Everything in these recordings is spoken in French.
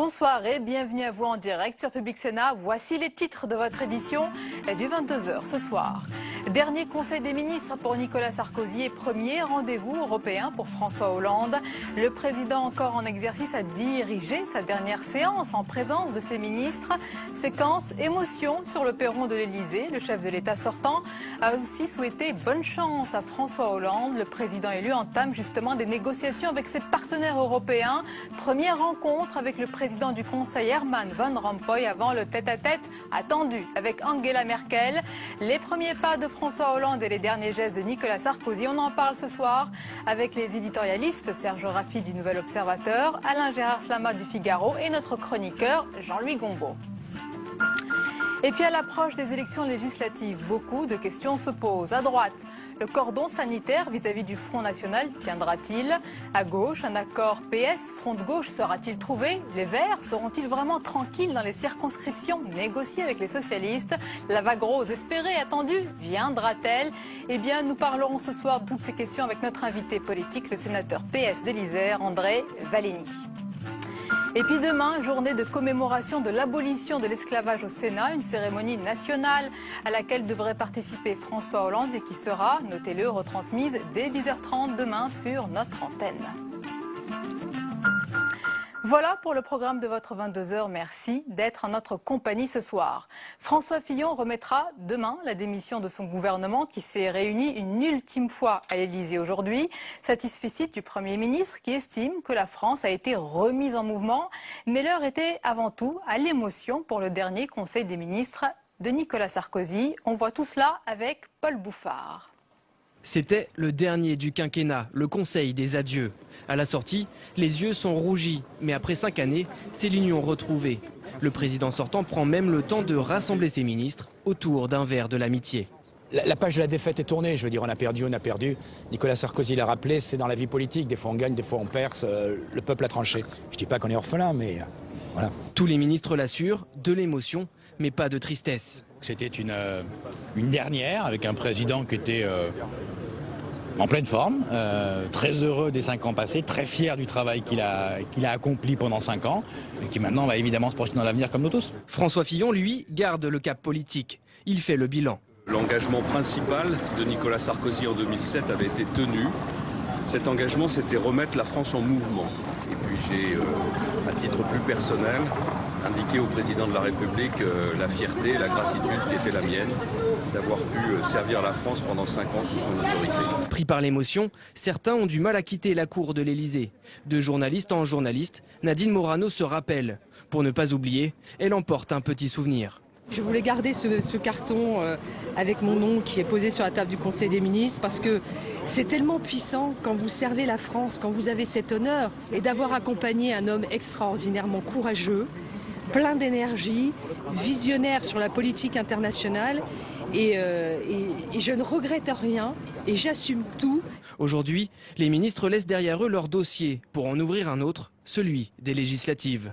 Bonsoir et bienvenue à vous en direct sur Public Sénat. Voici les titres de votre édition du 22h ce soir. Dernier conseil des ministres pour Nicolas Sarkozy et premier rendez-vous européen pour François Hollande. Le président encore en exercice a dirigé sa dernière séance en présence de ses ministres. Séquence émotion sur le perron de l'Elysée. Le chef de l'État sortant a aussi souhaité bonne chance à François Hollande. Le président élu entame justement des négociations avec ses partenaires européens. Première rencontre avec le président du Conseil Herman Van Rompuy avant le tête-à-tête attendu avec Angela Merkel. Les premiers pas de François Hollande et les derniers gestes de Nicolas Sarkozy. On en parle ce soir avec les éditorialistes Serge Raffi du Nouvel Observateur, Alain Gérard Slama du Figaro et notre chroniqueur Jean-Louis Gombault. Et puis à l'approche des élections législatives, beaucoup de questions se posent. À droite, le cordon sanitaire vis-à-vis du Front National tiendra-t-il? À gauche, un accord PS-Front de gauche sera-t-il trouvé? Les Verts seront-ils vraiment tranquilles dans les circonscriptions négociées avec les socialistes? La vague rose espérée, attendue, viendra-t-elle? Eh bien, nous parlerons ce soir de toutes ces questions avec notre invité politique, le sénateur PS de l'Isère, André Vallini. Et puis demain, journée de commémoration de l'abolition de l'esclavage au Sénat, une cérémonie nationale à laquelle devrait participer François Hollande et qui sera, notez-le, retransmise dès 10h30 demain sur notre antenne. Voilà pour le programme de votre 22h. Merci d'être en notre compagnie ce soir. François Fillon remettra demain la démission de son gouvernement qui s'est réuni une ultime fois à l'Elysée aujourd'hui. Satisfecit du Premier ministre qui estime que la France a été remise en mouvement. Mais l'heure était avant tout à l'émotion pour le dernier Conseil des ministres de Nicolas Sarkozy. On voit tout cela avec Paul Bouffard. C'était le dernier du quinquennat, le Conseil des adieux. À la sortie, les yeux sont rougis, mais après 5 années, c'est l'union retrouvée. Le président sortant prend même le temps de rassembler ses ministres autour d'un verre de l'amitié. La page de la défaite est tournée, je veux dire, on a perdu. Nicolas Sarkozy l'a rappelé, c'est dans la vie politique, des fois on gagne, des fois on perd, le peuple a tranché. Je dis pas qu'on est orphelin, mais voilà. Tous les ministres l'assurent, de l'émotion, mais pas de tristesse. C'était une dernière avec un président qui était en pleine forme, très heureux des 5 ans passés, très fier du travail qu'il a accompli pendant 5 ans et qui maintenant va évidemment se projeter dans l'avenir comme nous tous. François Fillon, lui, garde le cap politique. Il fait le bilan. L'engagement principal de Nicolas Sarkozy en 2007 avait été tenu. Cet engagement, c'était remettre la France en mouvement. Et puis j'ai, à titre plus personnel, indiqué au président de la République la fierté et la gratitude qui était la mienne d'avoir pu servir la France pendant 5 ans sous son autorité. Pris par l'émotion, certains ont du mal à quitter la cour de l'Elysée. De journaliste en journaliste, Nadine Morano se rappelle. Pour ne pas oublier, elle emporte un petit souvenir. Je voulais garder ce carton avec mon nom qui est posé sur la table du Conseil des ministres parce que c'est tellement puissant quand vous servez la France, quand vous avez cet honneur et d'avoir accompagné un homme extraordinairement courageux, plein d'énergie, visionnaire sur la politique internationale et je ne regrette rien et j'assume tout. Aujourd'hui, les ministres laissent derrière eux leur dossier pour en ouvrir un autre, celui des législatives.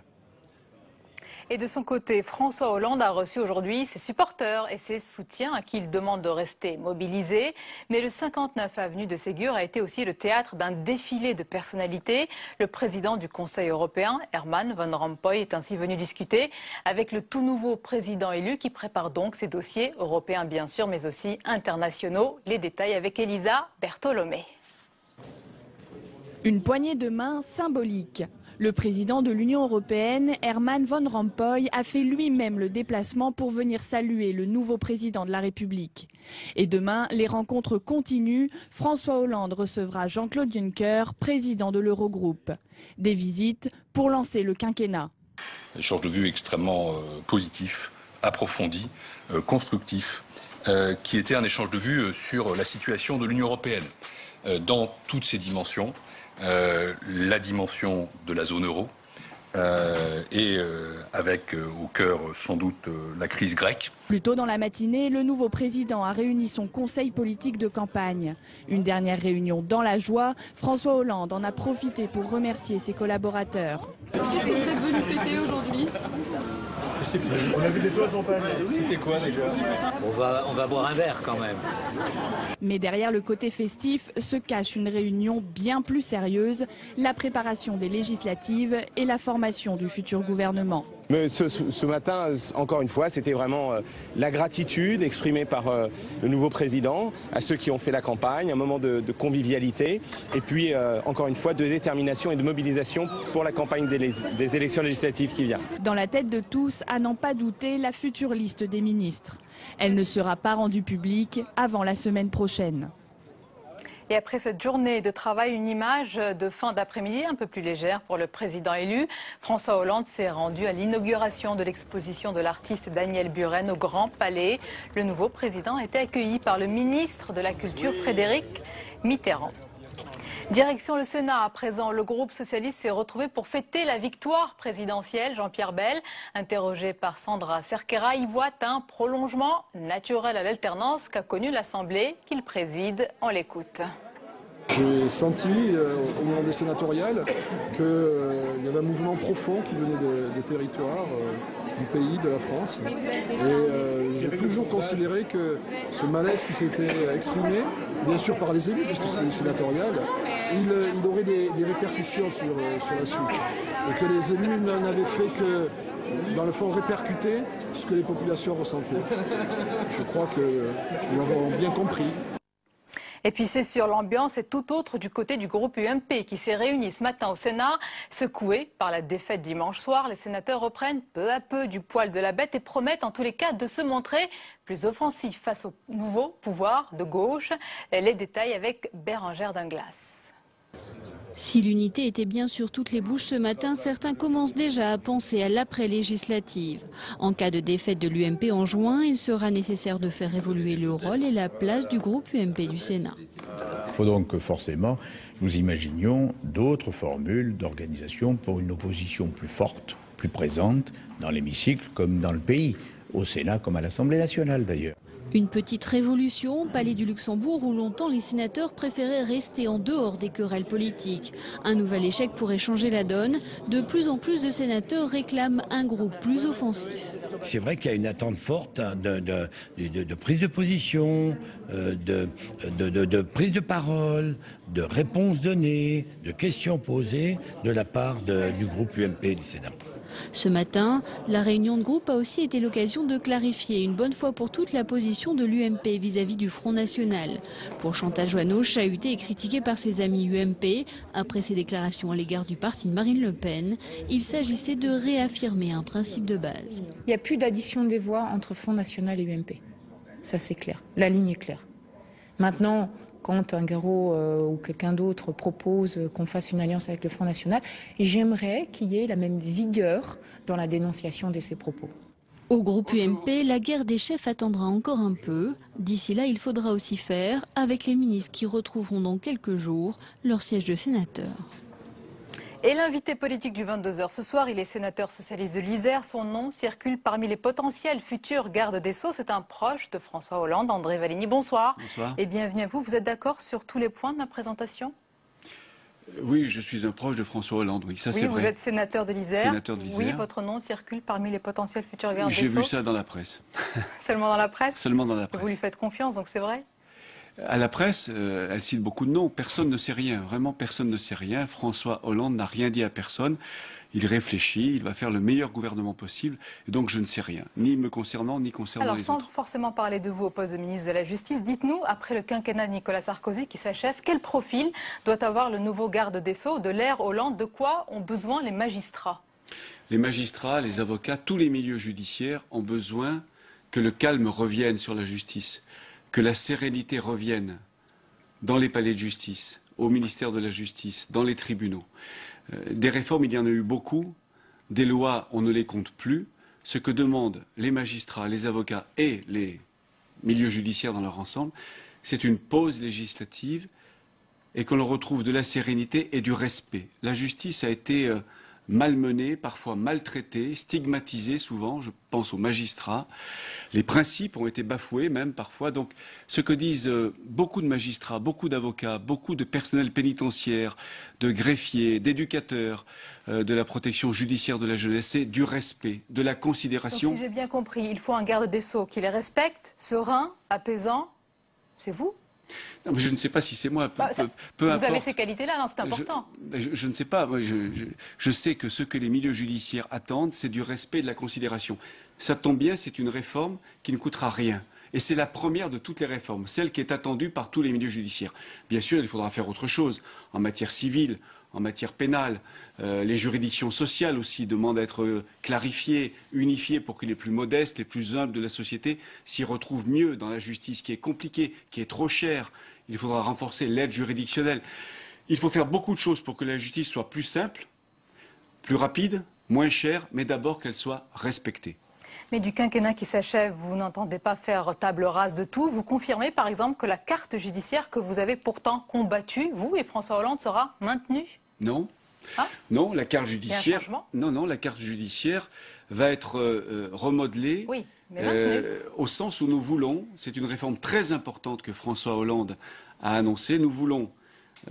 Et de son côté, François Hollande a reçu aujourd'hui ses supporters et ses soutiens à qui il demande de rester mobilisés. Mais le 59 avenue de Ségur a été aussi le théâtre d'un défilé de personnalités. Le président du Conseil européen, Herman Van Rompuy, est ainsi venu discuter avec le tout nouveau président élu qui prépare donc ses dossiers européens bien sûr, mais aussi internationaux. Les détails avec Elisa Bertolomé. Une poignée de main symbolique. Le président de l'Union européenne, Herman Van Rompuy, a fait lui-même le déplacement pour venir saluer le nouveau président de la République. Et demain, les rencontres continuent. François Hollande recevra Jean-Claude Juncker, président de l'Eurogroupe. Des visites pour lancer le quinquennat. Un échange de vues extrêmement positif, approfondi, constructif, qui était un échange de vues sur la situation de l'Union européenne dans toutes ses dimensions. La dimension de la zone euro et avec au cœur sans doute la crise grecque. Plus tôt dans la matinée, le nouveau président a réuni son conseil politique de campagne. Une dernière réunion dans la joie. François Hollande en a profité pour remercier ses collaborateurs. Qu'est-ce que vous êtes venu fêter aujourd'hui ? On a vu des toits champagne. C'était quoi déjà? On va boire un verre quand même. Mais derrière le côté festif se cache une réunion bien plus sérieuse, la préparation des législatives et la formation du futur gouvernement. Mais ce matin, encore une fois, c'était vraiment la gratitude exprimée par le nouveau président à ceux qui ont fait la campagne, un moment de convivialité et puis encore une fois de détermination et de mobilisation pour la campagne des élections législatives qui vient. Dans la tête de tous, à n'en pas douter, la future liste des ministres. Elle ne sera pas rendue publique avant la semaine prochaine. Et après cette journée de travail, une image de fin d'après-midi un peu plus légère pour le président élu. François Hollande s'est rendu à l'inauguration de l'exposition de l'artiste Daniel Buren au Grand Palais. Le nouveau président a été accueilli par le ministre de la Culture Frédéric Mitterrand. Direction le Sénat à présent. Le groupe socialiste s'est retrouvé pour fêter la victoire présidentielle. Jean-Pierre Bel, interrogé par Sandra Cerquera, y voit un prolongement naturel à l'alternance qu'a connu l'Assemblée qu'il préside. On l'écoute. J'ai senti au moment des sénatoriales qu'il y avait un mouvement profond qui venait des territoires du pays, de la France. Et j'ai toujours considéré que ce malaise qui s'était exprimé, bien sûr par les élus, puisque c'est des sénatoriales, il aurait des répercussions sur la suite. Et que les élus n'avaient fait que, dans le fond, répercuter ce que les populations ressentaient. Je crois que nous l'avons bien compris. Et puis c'est sûr, l'ambiance est tout autre du côté du groupe UMP qui s'est réuni ce matin au Sénat. Secoués par la défaite dimanche soir, les sénateurs reprennent peu à peu du poil de la bête et promettent en tous les cas de se montrer plus offensifs face au nouveau pouvoir de gauche. Les détails avec Bérangère Danglas. Si l'unité était bien sur toutes les bouches ce matin, certains commencent déjà à penser à l'après-législative. En cas de défaite de l'UMP en juin, il sera nécessaire de faire évoluer le rôle et la place du groupe UMP du Sénat. Il faut donc que forcément nous imaginions d'autres formules d'organisation pour une opposition plus forte, plus présente dans l'hémicycle comme dans le pays, au Sénat comme à l'Assemblée nationale d'ailleurs. Une petite révolution au Palais du Luxembourg où longtemps les sénateurs préféraient rester en dehors des querelles politiques. Un nouvel échec pourrait changer la donne. De plus en plus de sénateurs réclament un groupe plus offensif. C'est vrai qu'il y a une attente forte de prise de position, de prise de parole, de réponses données, de questions posées de la part du groupe UMP du Sénat. Ce matin, la réunion de groupe a aussi été l'occasion de clarifier une bonne fois pour toutes la position de l'UMP vis-à-vis du Front National. Pour Chantal Joanneau, chahuté et critiqué par ses amis UMP, après ses déclarations à l'égard du parti de Marine Le Pen, il s'agissait de réaffirmer un principe de base. Il n'y a plus d'addition des voix entre Front National et UMP. Ça c'est clair, la ligne est claire. Maintenant, quand un Garot ou quelqu'un d'autre propose qu'on fasse une alliance avec le Front National, j'aimerais qu'il y ait la même vigueur dans la dénonciation de ces propos. Au groupe UMP, la guerre des chefs attendra encore un peu. D'ici là, il faudra aussi faire avec les ministres qui retrouveront dans quelques jours leur siège de sénateur. Et l'invité politique du 22h ce soir, il est sénateur socialiste de l'Isère. Son nom circule parmi les potentiels futurs gardes des Sceaux. C'est un proche de François Hollande, André Valigny. Bonsoir. Bonsoir. Et bienvenue à vous. Vous êtes d'accord sur tous les points de ma présentation ? Oui, je suis un proche de François Hollande, oui, ça c'est vrai. Oui, vous êtes sénateur de l'Isère. Sénateur de l'Isère. Oui, votre nom circule parmi les potentiels futurs gardes des Sceaux. J'ai vu ça dans la presse. Seulement dans la presse ? Seulement dans la presse. Vous lui faites confiance, donc c'est vrai ? À la presse, elle cite beaucoup de noms. Personne ne sait rien. Vraiment, personne ne sait rien. François Hollande n'a rien dit à personne. Il réfléchit, il va faire le meilleur gouvernement possible. Et donc, je ne sais rien, ni me concernant, ni concernant les autres. Alors, sans forcément parler de vous au poste de ministre de la Justice, dites-nous, après le quinquennat de Nicolas Sarkozy qui s'achève, quel profil doit avoir le nouveau garde des Sceaux de l'ère Hollande? De quoi ont besoin les magistrats? Les magistrats, les avocats, tous les milieux judiciaires ont besoin que le calme revienne sur la justice, que la sérénité revienne dans les palais de justice, au ministère de la Justice, dans les tribunaux. Des réformes, il y en a eu beaucoup. Des lois, on ne les compte plus. Ce que demandent les magistrats, les avocats et les milieux judiciaires dans leur ensemble, c'est une pause législative et qu'on leur retrouve de la sérénité et du respect. La justice a été malmenés, parfois maltraités, stigmatisés souvent, je pense aux magistrats. Les principes ont été bafoués même parfois. Donc ce que disent beaucoup de magistrats, beaucoup d'avocats, beaucoup de personnel pénitentiaire, de greffiers, d'éducateurs, de la protection judiciaire de la jeunesse, c'est du respect, de la considération. Donc, si j'ai bien compris, il faut un garde des Sceaux qui les respecte, serein, apaisant. C'est vous? Non, mais je ne sais pas si c'est moi. Peu vous importe. avez ces qualités-là, c'est important. Je ne sais pas. Moi, je sais que ce que les milieux judiciaires attendent, c'est du respect et de la considération. Ça tombe bien, c'est une réforme qui ne coûtera rien. Et c'est la première de toutes les réformes, celle qui est attendue par tous les milieux judiciaires. Bien sûr, il faudra faire autre chose en matière civile, en matière pénale. Les juridictions sociales aussi demandent à être clarifiées, unifiées pour que les plus modestes, les plus humbles de la société s'y retrouvent mieux dans la justice qui est compliquée, qui est trop chère. Il faudra renforcer l'aide juridictionnelle. Il faut faire beaucoup de choses pour que la justice soit plus simple, plus rapide, moins chère, mais d'abord qu'elle soit respectée. Mais du quinquennat qui s'achève, vous n'entendez pas faire table rase de tout. Vous confirmez par exemple que la carte judiciaire que vous avez pourtant combattue, vous et François Hollande, sera maintenue? Non. Ah. Non, la carte judiciaire. Non, la carte judiciaire va être remodelée. Oui, mais au sens où nous voulons, c'est une réforme très importante que François Hollande a annoncée. Nous voulons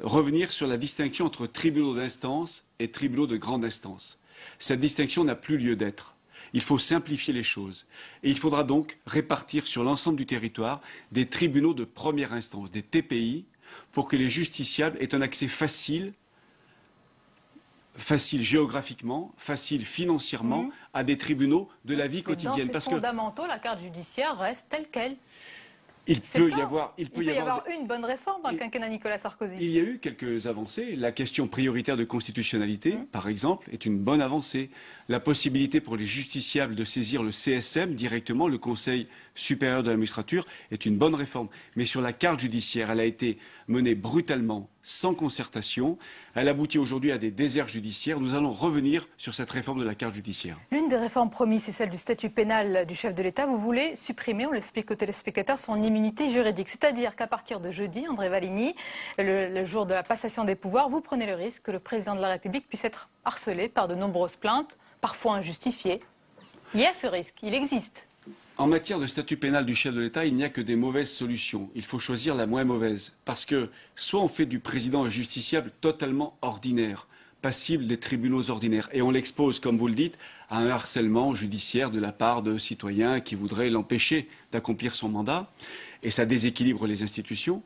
revenir sur la distinction entre tribunaux d'instance et tribunaux de grande instance. Cette distinction n'a plus lieu d'être. Il faut simplifier les choses. Et il faudra donc répartir sur l'ensemble du territoire des tribunaux de première instance, des TPI, pour que les justiciables aient un accès facile géographiquement, facile financièrement, à des tribunaux de la vie quotidienne. Dans ces fondamentaux, la carte judiciaire reste telle qu'elle. Il peut y avoir une bonne réforme dans le quinquennat Nicolas Sarkozy. Il y a eu quelques avancées. La question prioritaire de constitutionnalité, par exemple, est une bonne avancée. La possibilité pour les justiciables de saisir le CSM directement, le Conseil supérieur de la magistrature, est une bonne réforme. Mais sur la carte judiciaire, elle a été menée brutalement, sans concertation. Elle aboutit aujourd'hui à des déserts judiciaires. Nous allons revenir sur cette réforme de la carte judiciaire. L'une des réformes promises, c'est celle du statut pénal du chef de l'État. Vous voulez supprimer, on l'explique aux téléspectateurs, son immunité juridique. C'est-à-dire qu'à partir de jeudi, André Valigny, le jour de la passation des pouvoirs, vous prenez le risque que le président de la République puisse être harcelé par de nombreuses plaintes, parfois injustifiées. Il y a ce risque, il existe. En matière de statut pénal du chef de l'État, il n'y a que des mauvaises solutions. Il faut choisir la moins mauvaise. Parce que soit on fait du président un justiciable totalement ordinaire, passible des tribunaux ordinaires, et on l'expose, comme vous le dites, à un harcèlement judiciaire de la part de citoyens qui voudraient l'empêcher d'accomplir son mandat, et ça déséquilibre les institutions.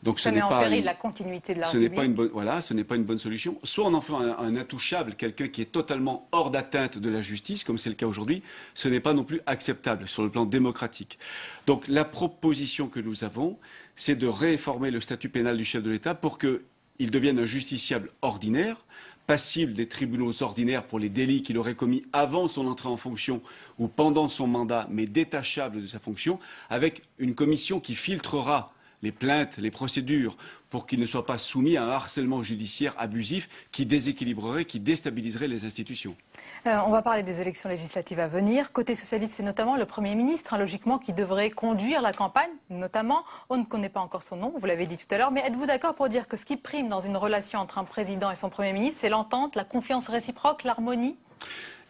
Donc ça met en péril la continuité de la République. Ce n'est pas une bonne solution. Soit on en fait un intouchable, quelqu'un qui est totalement hors d'atteinte de la justice, comme c'est le cas aujourd'hui. Ce n'est pas non plus acceptable sur le plan démocratique. Donc la proposition que nous avons, c'est de réformer le statut pénal du chef de l'État pour qu'il devienne un justiciable ordinaire, passible des tribunaux ordinaires pour les délits qu'il aurait commis avant son entrée en fonction ou pendant son mandat, mais détachable de sa fonction, avec une commission qui filtrera les plaintes, les procédures, pour qu'il ne soit pas soumis à un harcèlement judiciaire abusif qui déséquilibrerait, qui déstabiliserait les institutions. On va parler des élections législatives à venir. Côté socialiste, c'est notamment le Premier ministre, logiquement, qui devrait conduire la campagne. Notamment, on ne connaît pas encore son nom, vous l'avez dit tout à l'heure, mais êtes-vous d'accord pour dire que ce qui prime dans une relation entre un président et son Premier ministre, c'est l'entente, la confiance réciproque, l'harmonie ?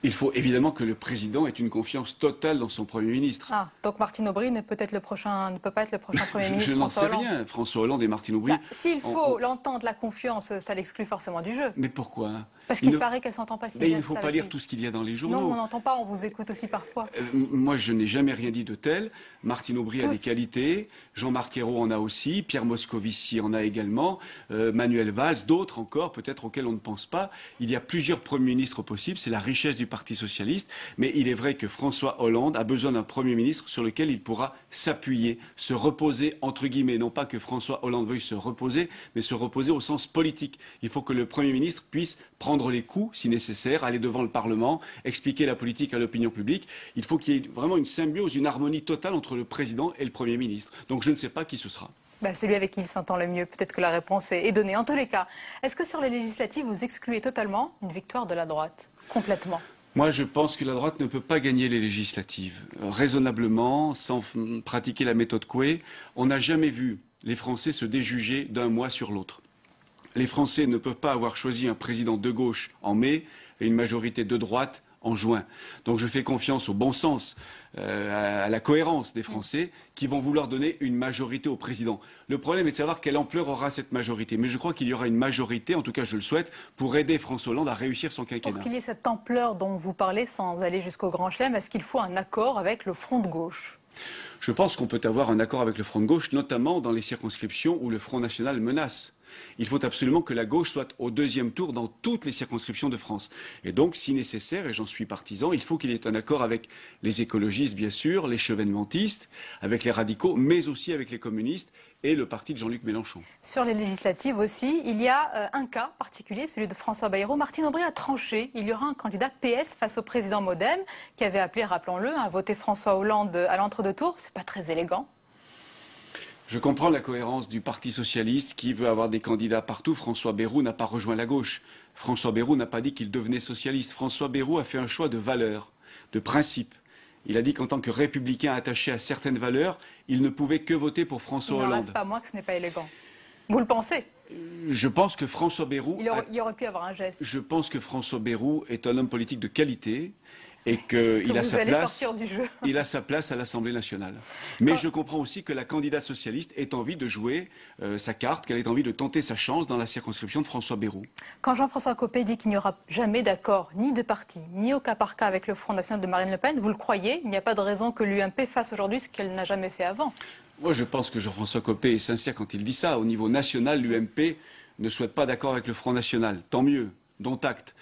Il faut évidemment que le président ait une confiance totale dans son Premier ministre. Ah, donc Martine Aubry ne peut pas être le prochain Premier ministre. Je n'en sais rien. François Hollande et Martine Aubry. S'il faut l'entente, la confiance, ça l'exclut forcément du jeu. Mais pourquoi? Parce qu'il paraît qu'elle s'entend pas si bien. Mais il ne faut pas lire tout ce qu'il y a dans les journaux. Non, on n'entend pas, on vous écoute aussi parfois. Moi, je n'ai jamais rien dit de tel. Martine Aubry a des qualités, Jean-Marc Ayrault en a aussi, Pierre Moscovici en a également, Manuel Valls, d'autres encore, peut-être auxquels on ne pense pas. Il y a plusieurs premiers ministres possibles, c'est la richesse du Parti socialiste. Mais il est vrai que François Hollande a besoin d'un Premier ministre sur lequel il pourra s'appuyer, se reposer, entre guillemets. Non pas que François Hollande veuille se reposer, mais se reposer au sens politique. Il faut que le Premier ministre puisse prendre les coups, si nécessaire, aller devant le Parlement, expliquer la politique à l'opinion publique. Il faut qu'il y ait vraiment une symbiose, une harmonie totale entre le Président et le Premier ministre. Donc je ne sais pas qui ce sera. Celui avec qui il s'entend le mieux. Peut-être que la réponse est donnée. En tous les cas, est-ce que sur les législatives, vous excluez totalement une victoire de la droite? Complètement? Moi, je pense que la droite ne peut pas gagner les législatives. Raisonnablement, sans pratiquer la méthode Coué, on n'a jamais vu les Français se déjuger d'un mois sur l'autre. Les Français ne peuvent pas avoir choisi un président de gauche en mai et une majorité de droite en juin. Donc je fais confiance au bon sens, à la cohérence des Français qui vont vouloir donner une majorité au président. Le problème est de savoir quelle ampleur aura cette majorité. Mais je crois qu'il y aura une majorité, en tout cas je le souhaite, pour aider François Hollande à réussir son quinquennat. Pour qu'il y ait cette ampleur dont vous parlez sans aller jusqu'au Grand Chelem, est-ce qu'il faut un accord avec le Front de gauche ? Je pense qu'on peut avoir un accord avec le Front de gauche, notamment dans les circonscriptions où le Front national menace. Il faut absolument que la gauche soit au deuxième tour dans toutes les circonscriptions de France. Et donc, si nécessaire, et j'en suis partisan, il faut qu'il y ait un accord avec les écologistes, bien sûr, les chevènementistes, avec les radicaux, mais aussi avec les communistes et le parti de Jean-Luc Mélenchon. Sur les législatives aussi, il y a un cas particulier, celui de François Bayrou. Martine Aubry a tranché. Il y aura un candidat PS face au président Modem, qui avait appelé, rappelons-le, à voter François Hollande à l'entre-deux-tours. C'est pas très élégant. Je comprends la cohérence du Parti socialiste qui veut avoir des candidats partout. François Bayrou n'a pas rejoint la gauche. François Bayrou n'a pas dit qu'il devenait socialiste. François Bayrou a fait un choix de valeurs, de principes. Il a dit qu'en tant que républicain attaché à certaines valeurs, il ne pouvait que voter pour François Hollande. Il n'en reste pas moins que ce n'est pas élégant. Vous le pensez ? Je pense que François Bayrou... Il aurait pu avoir un geste. Je pense que François Bayrou est un homme politique de qualité et qu'il a sa place à l'Assemblée nationale. Mais je comprends aussi que la candidate socialiste ait envie de jouer sa carte, qu'elle ait envie de tenter sa chance dans la circonscription de François Bayrou. Quand Jean-François Copé dit qu'il n'y aura jamais d'accord, ni de parti, ni au cas par cas avec le Front national de Marine Le Pen, vous le croyez? Il n'y a pas de raison que l'UMP fasse aujourd'hui ce qu'elle n'a jamais fait avant. Moi, je pense que Jean-François Copé est sincère quand il dit ça. Au niveau national, l'UMP ne souhaite pas d'accord avec le Front national. Tant mieux, dont acte.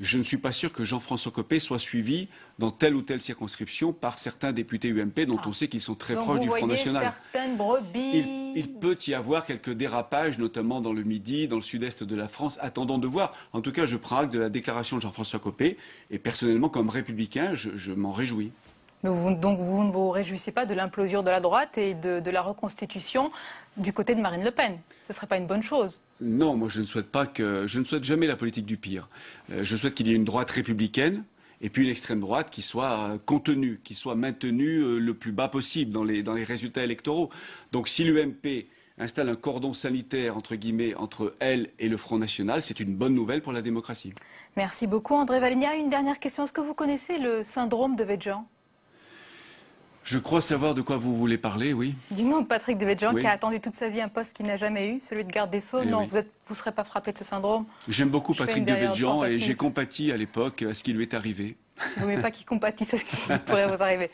Je ne suis pas sûr que Jean-François Copé soit suivi dans telle ou telle circonscription par certains députés UMP dont on sait qu'ils sont très proches du Front national. Certaines brebis. Il peut y avoir quelques dérapages, notamment dans le Midi, dans le sud-est de la France. Attendons de voir. En tout cas, je prends acte de la déclaration de Jean-François Copé et personnellement, comme républicain, je m'en réjouis. Mais donc vous ne vous réjouissez pas de l'implosion de la droite et de la reconstitution du côté de Marine Le Pen? Ce ne serait pas une bonne chose? Non, moi je ne souhaite jamais la politique du pire. Je souhaite qu'il y ait une droite républicaine et puis une extrême droite qui soit contenue, qui soit maintenue le plus bas possible dans les résultats électoraux. Donc si l'UMP installe un cordon sanitaire, entre guillemets, entre elle et le Front national, c'est une bonne nouvelle pour la démocratie. Merci beaucoup André Valigna. Une dernière question. Est-ce que vous connaissez le syndrome de Devedjian? Je crois savoir de quoi vous voulez parler, oui. Du nom de Patrick Devedjian, oui, qui a attendu toute sa vie un poste qu'il n'a jamais eu, celui de garde des Sceaux. Non, oui. Vous ne serez pas frappé de ce syndrome? J'aime beaucoup Patrick Devedjian et j'ai compati à l'époque à ce qui lui est arrivé. Vous ne voulez pas qu'il compatisse à ce qui pourrait vous arriver?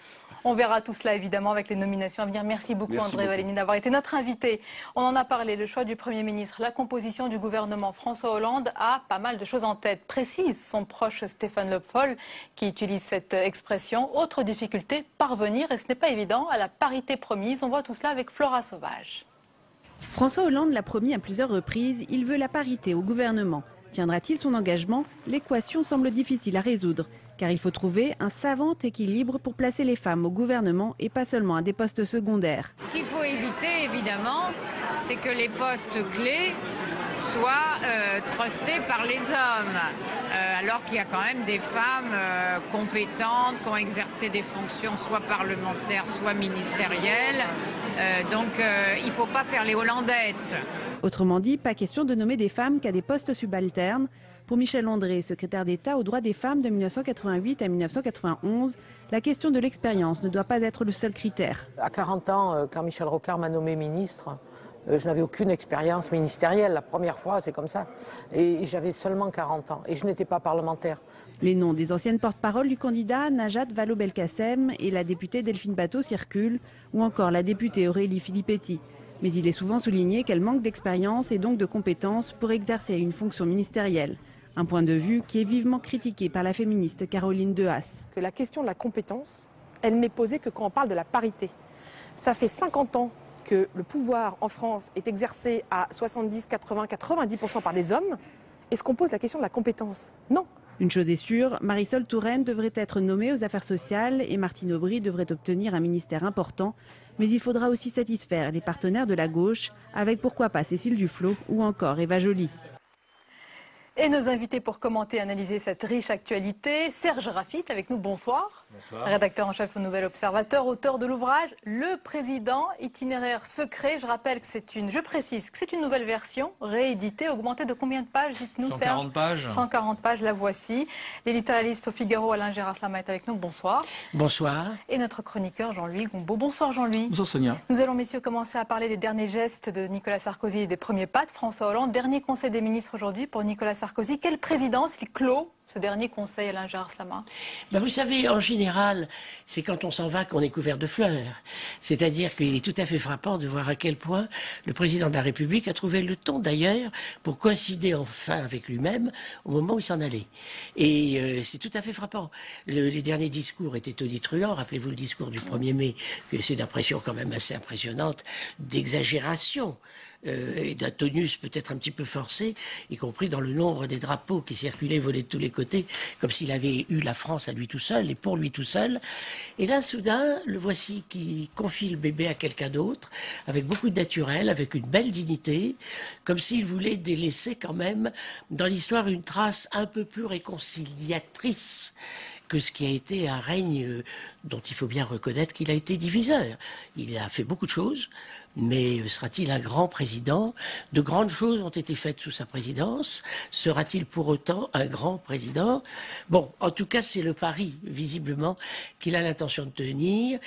On verra tout cela évidemment avec les nominations à venir. Merci beaucoup André Valigny d'avoir été notre invité. On en a parlé, le choix du Premier ministre, la composition du gouvernement. François Hollande a pas mal de choses en tête, précise son proche Stéphane Le Foll qui utilise cette expression. Autre difficulté, parvenir, et ce n'est pas évident, à la parité promise. On voit tout cela avec Flora Sauvage. François Hollande l'a promis à plusieurs reprises, il veut la parité au gouvernement. Tiendra-t-il son engagement? L'équation semble difficile à résoudre, car il faut trouver un savant équilibre pour placer les femmes au gouvernement et pas seulement à des postes secondaires. Ce qu'il faut éviter, évidemment, c'est que les postes clés soient trustés par les hommes, alors qu'il y a quand même des femmes compétentes qui ont exercé des fonctions soit parlementaires, soit ministérielles. Donc il ne faut pas faire les Hollandettes. Autrement dit, pas question de nommer des femmes qu'à des postes subalternes. Pour Michel Ondré, secrétaire d'État aux droits des femmes de 1988 à 1991, la question de l'expérience ne doit pas être le seul critère. À 40 ans, quand Michel Rocard m'a nommé ministre, je n'avais aucune expérience ministérielle. La première fois, c'est comme ça. Et j'avais seulement 40 ans. Et je n'étais pas parlementaire. Les noms des anciennes porte-parole du candidat, Najat Vallaud-Belkacem et la députée Delphine Batho circulent, ou encore la députée Aurélie Filippetti. Mais il est souvent souligné qu'elle manque d'expérience et donc de compétences pour exercer une fonction ministérielle. Un point de vue qui est vivement critiqué par la féministe Caroline Dehaas. Que la question de la compétence, elle n'est posée que quand on parle de la parité. Ça fait 50 ans que le pouvoir en France est exercé à 70, 80, 90% par des hommes. Est-ce qu'on pose la question de la compétence? Non. Une chose est sûre, Marisol Touraine devrait être nommée aux affaires sociales et Martine Aubry devrait obtenir un ministère important. Mais il faudra aussi satisfaire les partenaires de la gauche, avec pourquoi pas Cécile Duflot ou encore Eva Joly. Et nos invités pour commenter et analyser cette riche actualité, Serge Rafit avec nous, bonsoir. Bonsoir. Rédacteur en chef au Nouvel Observateur, auteur de l'ouvrage Le Président, itinéraire secret. Je rappelle que je précise que c'est une nouvelle version, rééditée, augmentée de combien de pages, dites-nous Serge? 140 pages. 140 pages, la voici. L'éditorialiste au Figaro, Alain Gérard-Slama est avec nous, bonsoir. Bonsoir. Et notre chroniqueur Jean-Louis Goumbaud. Bonsoir Jean-Louis. Bonsoir Sonia. Nous allons messieurs commencer à parler des derniers gestes de Nicolas Sarkozy et des premiers pas de François Hollande. Dernier conseil des ministres aujourd'hui pour Nicolas Sarkozy. Quelle présidence il clôt ce dernier conseil, Alain Gérard-Slama? Vous savez, en général, c'est quand on s'en va qu'on est couvert de fleurs. C'est-à-dire qu'il est tout à fait frappant de voir à quel point le président de la République a trouvé le ton, d'ailleurs, pour coïncider enfin avec lui-même au moment où il s'en allait. Et c'est tout à fait frappant. Les derniers discours étaient tonitruants. Rappelez-vous le discours du 1er mai, que c'est d'impression quand même assez impressionnante, d'exagération. Et d'un tonus peut-être un petit peu forcé, y compris dans le nombre des drapeaux qui circulaient, volaient de tous les côtés, comme s'il avait eu la France à lui tout seul et pour lui tout seul. Et là, soudain, le voici qui confie le bébé à quelqu'un d'autre, avec beaucoup de naturel, avec une belle dignité, comme s'il voulait délaisser quand même dans l'histoire une trace un peu plus réconciliatrice que ce qui a été un règne dont il faut bien reconnaître qu'il a été diviseur. Il a fait beaucoup de choses, mais sera-t-il un grand président? De grandes choses ont été faites sous sa présidence. Sera-t-il pour autant un grand président? Bon, en tout cas, c'est le pari, visiblement, qu'il a l'intention de tenir.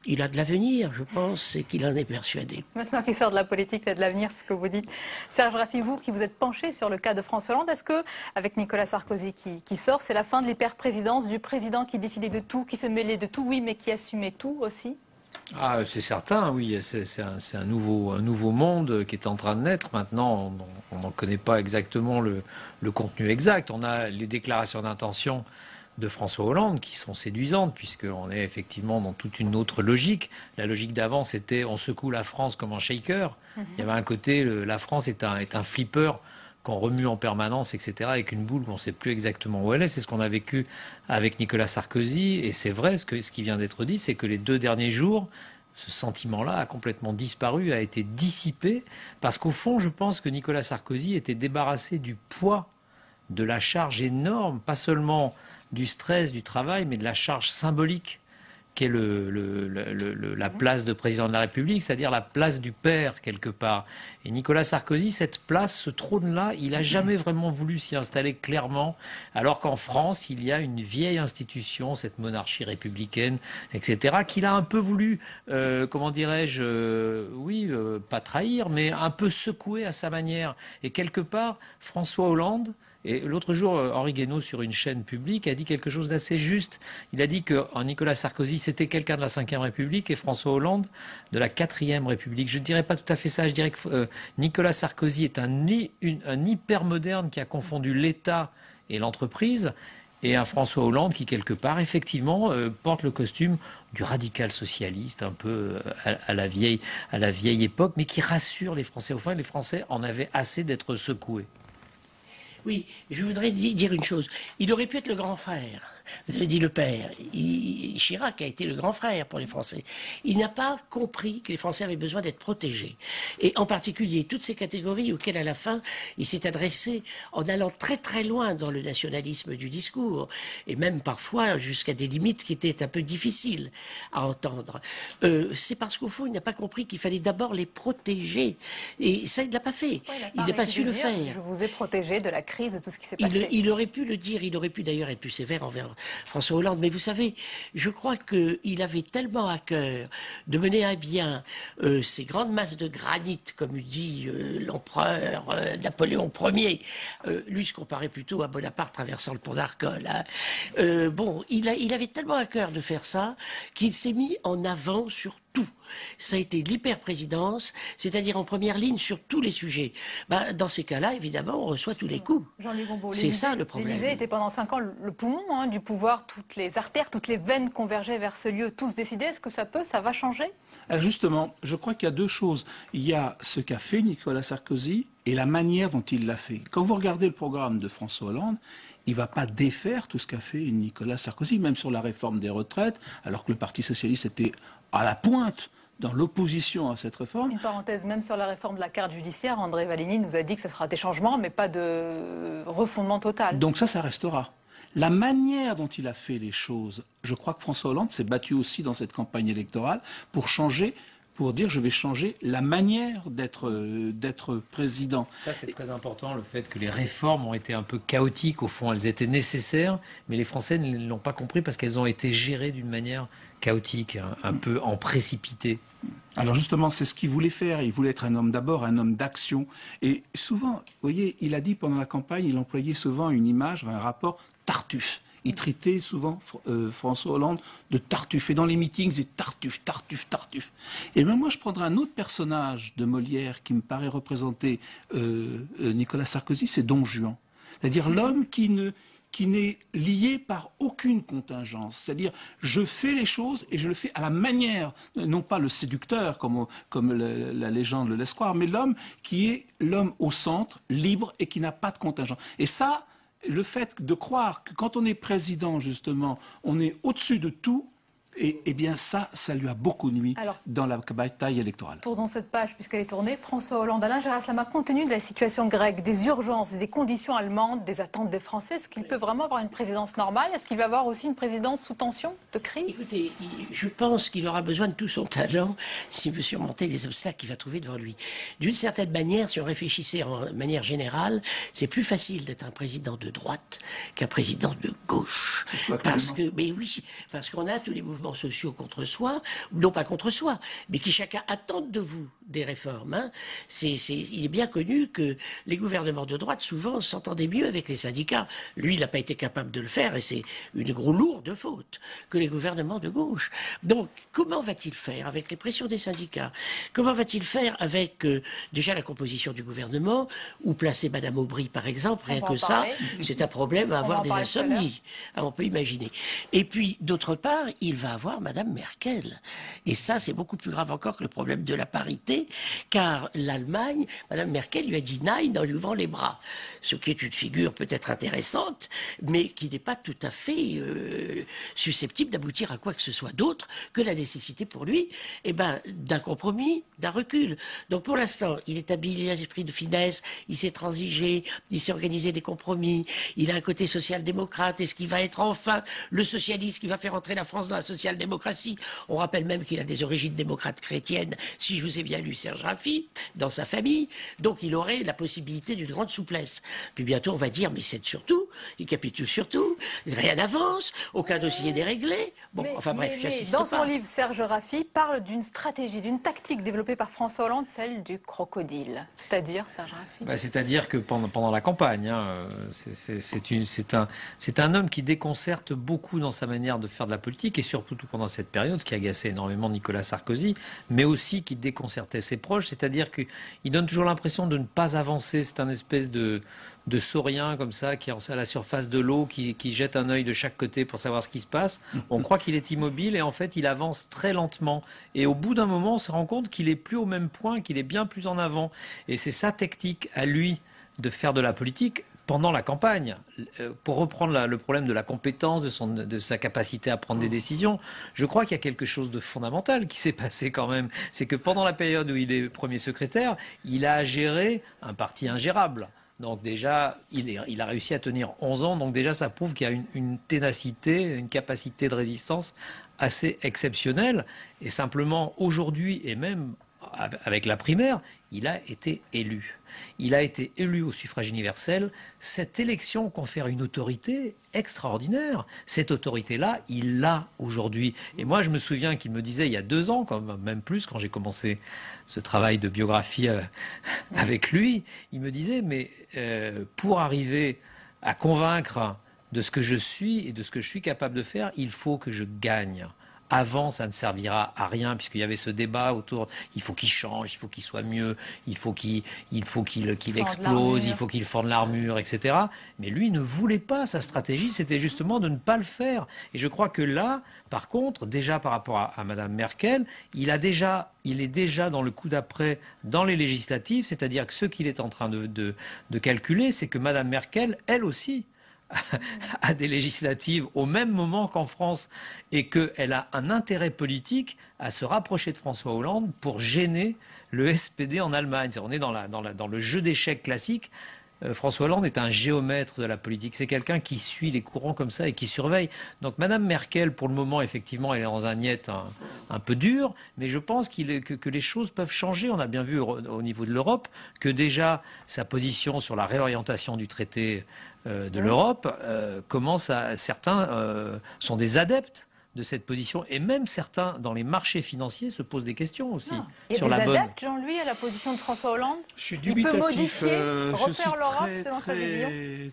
Il a de l'avenir, je pense, et qu'il en est persuadé. Maintenant qu'il sort de la politique, il a de l'avenir, c'est ce que vous dites. Serge Rafit, vous qui vous êtes penché sur le cas de François Hollande, est-ce que, avec Nicolas Sarkozy qui sort, c'est la fin de l'hyper-présidence, du président qui décidait de tout, qui se mêlait de tout, oui, mais qui assumait tout aussi? Ah, c'est certain, oui. C'est un nouveau monde qui est en train de naître. Maintenant, on n'en connaît pas exactement le contenu exact. On a les déclarations d'intention de François Hollande qui sont séduisantes puisqu'on est effectivement dans toute une autre logique. La logique d'avant, c'était on secoue la France comme un shaker. Il y avait un côté, la France est un flipper qu'on remue en permanence, etc., avec une boule qu'on ne sait plus exactement où elle est. C'est ce qu'on a vécu avec Nicolas Sarkozy. Et c'est vrai, ce qui vient d'être dit, c'est que les 2 derniers jours, ce sentiment-là a complètement disparu, a été dissipé, parce qu'au fond, je pense que Nicolas Sarkozy était débarrassé du poids, de la charge énorme, pas seulement du stress, du travail, mais de la charge symbolique qu'est la place de président de la République, c'est-à-dire la place du père, quelque part. Et Nicolas Sarkozy, cette place, ce trône-là, il n'a jamais vraiment voulu s'y installer clairement, alors qu'en France, il y a une vieille institution, cette monarchie républicaine, etc., qu'il a un peu voulu, comment dirais-je, pas trahir, mais un peu secouer à sa manière. Et quelque part, François Hollande, et l'autre jour, Henri Guénaud, sur une chaîne publique, a dit quelque chose d'assez juste. Il a dit que Nicolas Sarkozy, c'était quelqu'un de la Ve République et François Hollande de la IVe République. Je ne dirais pas tout à fait ça. Je dirais que Nicolas Sarkozy est un hyper-moderne qui a confondu l'État et l'entreprise, et un François Hollande qui, quelque part, effectivement, porte le costume du radical socialiste, un peu à la vieille époque, mais qui rassure les Français. Au fond, les Français en avaient assez d'être secoués. Oui, je voudrais dire une chose. Il aurait pu être le grand frère. Vous avez dit le père. Chirac a été le grand frère pour les Français. Il n'a pas compris que les Français avaient besoin d'être protégés. Et en particulier, toutes ces catégories auxquelles, à la fin, il s'est adressé en allant très très loin dans le nationalisme du discours. Et même parfois jusqu'à des limites qui étaient un peu difficiles à entendre. C'est parce qu'au fond, il n'a pas compris qu'il fallait d'abord les protéger. Et ça, il ne l'a pas fait. Il n'a pas su le faire. Je vous ai protégé de la crise, de tout ce qui s'est passé. Il aurait pu le dire. Il aurait pu d'ailleurs être plus sévère envers François Hollande. Mais vous savez, je crois qu'il avait tellement à cœur de mener à bien ces grandes masses de granit, comme dit l'empereur Napoléon Ier. Lui se comparait plutôt à Bonaparte traversant le pont d'Arcole. Hein. Il avait tellement à cœur de faire ça qu'il s'est mis en avant sur tout. Ça a été l'hyper-présidence, c'est-à-dire en première ligne sur tous les sujets. Dans ces cas-là, évidemment, on reçoit tous les coups. Jean-Louis Goumbaud, c'est ça le problème. L'Élysée était pendant 5 ans le poumon du pouvoir, toutes les artères, toutes les veines convergeaient vers ce lieu, tous décidés. Est-ce que ça va changer? Alors justement, je crois qu'il y a 2 choses. Il y a ce qu'a fait Nicolas Sarkozy et la manière dont il l'a fait. Quand vous regardez le programme de François Hollande, il ne va pas défaire tout ce qu'a fait Nicolas Sarkozy, même sur la réforme des retraites, alors que le Parti socialiste était à la pointe dans l'opposition à cette réforme. Une parenthèse, même sur la réforme de la carte judiciaire, André Valigny nous a dit que ce sera des changements, mais pas de refondement total. Donc ça restera. La manière dont il a fait les choses, je crois que François Hollande s'est battu aussi dans cette campagne électorale pour changer, pour dire je vais changer la manière d'être président. Ça c'est très important, le fait que les réformes ont été un peu chaotiques, au fond elles étaient nécessaires, mais les Français ne l'ont pas compris parce qu'elles ont été gérées d'une manière chaotique, un peu en précipité. Alors justement, c'est ce qu'il voulait faire. Il voulait être un homme d'abord, un homme d'action. Et souvent, vous voyez, il a dit pendant la campagne, il employait souvent une image, un rapport Tartuffe. Il traitait souvent François Hollande de Tartuffe. Et dans les meetings, c'est Tartuffe, Tartuffe, Tartuffe. Et même moi, je prendrais un autre personnage de Molière qui me paraît représenter Nicolas Sarkozy, c'est Don Juan. C'est-à-dire l'homme qui n'est lié par aucune contingence. C'est-à-dire, je fais les choses et je le fais à la manière, non pas le séducteur, comme la légende le laisse croire, mais l'homme qui est l'homme au centre, libre et qui n'a pas de contingence. Et ça, le fait de croire que quand on est président, justement, on est au-dessus de tout, et bien ça lui a beaucoup nuit dans la bataille électorale. Tournons cette page puisqu'elle est tournée. François Hollande, Alain Gérard-Lama, compte tenu de la situation grecque, des urgences, des conditions allemandes, des attentes des Français, est-ce qu'il peut vraiment avoir une présidence normale? Est-ce qu'il va avoir aussi une présidence sous tension, de crise? Écoutez, je pense qu'il aura besoin de tout son talent s'il veut surmonter les obstacles qu'il va trouver devant lui. D'une certaine manière, si on réfléchissait en manière générale, c'est plus facile d'être un président de droite qu'un président de gauche. Mais oui, parce qu'on a tous les mouvements sociaux contre soi, non pas contre soi, mais qui chacun attendent de vous des réformes. Hein. Il est bien connu que les gouvernements de droite, souvent, s'entendaient mieux avec les syndicats. Lui, il n'a pas été capable de le faire, et c'est une lourde faute, que les gouvernements de gauche. Donc, comment va-t-il faire avec les pressions des syndicats? Comment va-t-il faire avec, déjà, la composition du gouvernement, ou placer Madame Aubry, par exemple? Rien que ça, c'est un problème à avoir des insomnies. On peut imaginer. Et puis, d'autre part, il va avoir Madame Merkel. Et ça, c'est beaucoup plus grave encore que le problème de la parité, car l'Allemagne, Madame Merkel lui a dit nein en lui ouvrant les bras. Ce qui est une figure peut-être intéressante, mais qui n'est pas tout à fait susceptible d'aboutir à quoi que ce soit d'autre que la nécessité pour lui d'un compromis, d'un recul. Donc pour l'instant, il est habillé à l'esprit de finesse, il s'est transigé, il s'est organisé des compromis, il a un côté social-démocrate. Est-ce qu'il va être enfin le socialiste qui va faire entrer la France dans la social-démocratie? On rappelle même qu'il a des origines démocrates chrétiennes, si je vous ai bien lu Serge Raffi, dans sa famille. Donc il aurait la possibilité d'une grande souplesse. Puis bientôt on va dire, mais c'est surtout, il capitule surtout, rien n'avance, aucun dossier n'est réglé. Bon, bref, j'assiste pas. Dans son livre, Serge Raffi parle d'une stratégie, d'une tactique développée par François Hollande, celle du crocodile. C'est-à-dire, Serge Raffi? C'est-à-dire que pendant la campagne, hein, c'est un homme qui déconcerte beaucoup dans sa manière de faire de la politique, et surtout pendant cette période, ce qui agaçait énormément Nicolas Sarkozy, mais aussi qui déconcertait ses proches, c'est-à-dire qu'il donne toujours l'impression de ne pas avancer. C'est un espèce de saurien comme ça, qui est à la surface de l'eau, qui jette un œil de chaque côté pour savoir ce qui se passe. On croit qu'il est immobile et en fait il avance très lentement. Et au bout d'un moment, on se rend compte qu'il est plus au même point, qu'il est bien plus en avant. Et c'est sa technique à lui de faire de la politique pendant la campagne. Pour reprendre le problème de la compétence, de sa capacité à prendre des décisions, je crois qu'il y a quelque chose de fondamental qui s'est passé quand même. C'est que pendant la période où il est premier secrétaire, il a géré un parti ingérable. Donc déjà, il a réussi à tenir 11 ans, donc déjà ça prouve qu'il y a une ténacité, une capacité de résistance assez exceptionnelle. Et simplement, aujourd'hui, et même avec la primaire, il a été élu. Il a été élu au suffrage universel. Cette élection confère une autorité extraordinaire. Cette autorité-là, il l'a aujourd'hui. Et moi, je me souviens qu'il me disait il y a 2 ans, même plus, quand j'ai commencé ce travail de biographie avec lui, il me disait, mais pour arriver à convaincre de ce que je suis et de ce que je suis capable de faire, il faut que je gagne. Avant, ça ne servira à rien, puisqu'il y avait ce débat autour, il faut qu'il change, il faut qu'il soit mieux, il faut qu'il explose, il faut qu'il fende l'armure, etc. Mais lui ne voulait pas, sa stratégie, c'était justement de ne pas le faire. Et je crois que là, par contre, déjà par rapport à Madame Merkel, il est déjà dans le coup d'après, dans les législatives, c'est-à-dire que ce qu'il est en train de calculer, c'est que Madame Merkel, elle aussi, à des législatives au même moment qu'en France et qu'elle a un intérêt politique à se rapprocher de François Hollande pour gêner le SPD en Allemagne. On est dans le jeu d'échecs classique. François Hollande est un géomètre de la politique. C'est quelqu'un qui suit les courants comme ça et qui surveille. Donc Madame Merkel, pour le moment, effectivement, elle est dans un niet un peu dur, mais je pense que les choses peuvent changer. On a bien vu au niveau de l'Europe que déjà sa position sur la réorientation du traité de l'Europe certains sont des adeptes de cette position, et même certains dans les marchés financiers se posent des questions aussi. Il y a sur des la bonne. adeptes, Jean-Louis, à la position de François Hollande. Je suis Il peut modifier, refaire l'Europe selon sa vision.